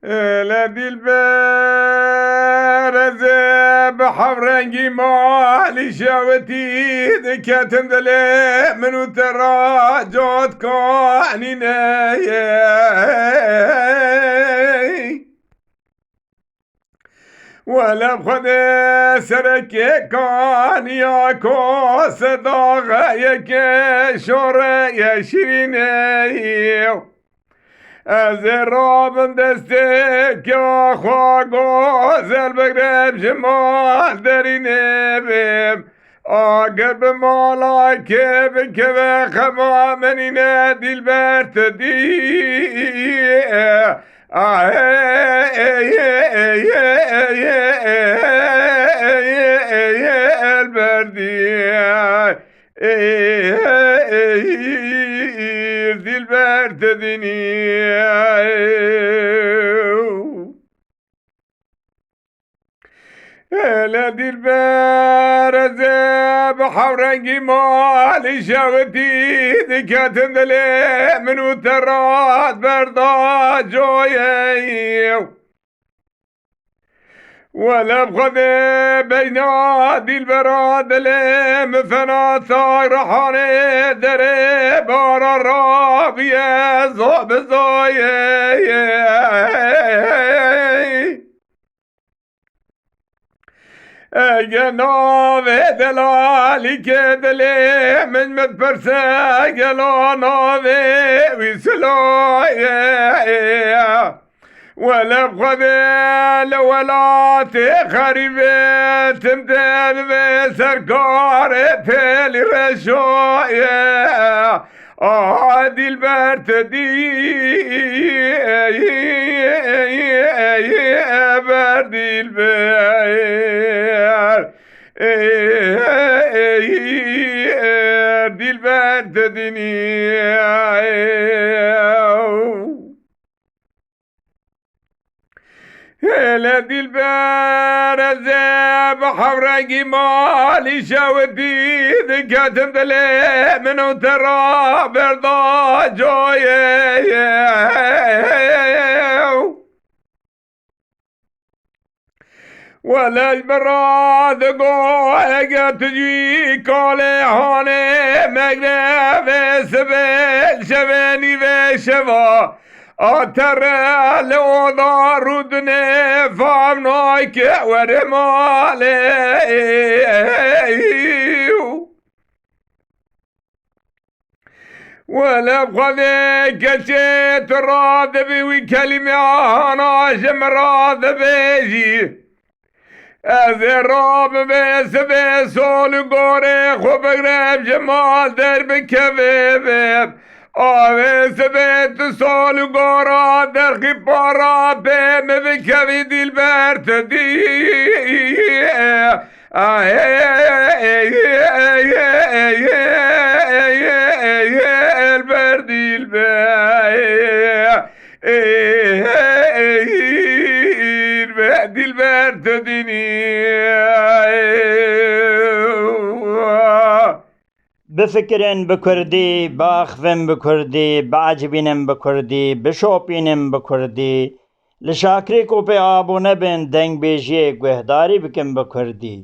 لدلبر بحر رنگی مالی شوتی دکتم دلی منو تراجات کانینه ولا بخد سرکی کانیا کو صداغه یک شوره شیرینه از رابم دسته که خواه گوزل بگرم جمال درینه بیم آگر به مالا که بکه خمامنینه دل برت دی دلبر تدنی لا دلبر زب حورنگی مالی شغتی دکتن دلی منو تراد بردا جویه ولا بخذ بينا دي البراد مفنا ثار رحاني دري بار الرابية زوب زايه اگنا و دلالی که دلی من متپرسه گلانا و ویسلایه ولا بخذ ولا تخربي تمثل بسركار تلي وشوية عادي البرتدي بردي البير دي البرتدني هلا دلبر زب حورنگی مالی شوتی دکتم دلی منو ترا بردا جایه ولا البراد قوة تجي كالي هاني مغرب سبيل شبني وشوا آتر لو دارودنه فامناک ورماله ولا بخذ كشت راد بي كلمة أنا شمراد بيجي از راب بس بسول گوره خوب گرم جمال در بکوه آوه سبت سول گورا در خیپارا به مبکوی دل برت دی البردیل دل برت دینی بفكرن بكردي باخفن بكردي بعجبينن بكردي بشوپينن بكردي لشاكري کو پہ آبو نبن دنگ بیجیے گوہداری بکن بکردی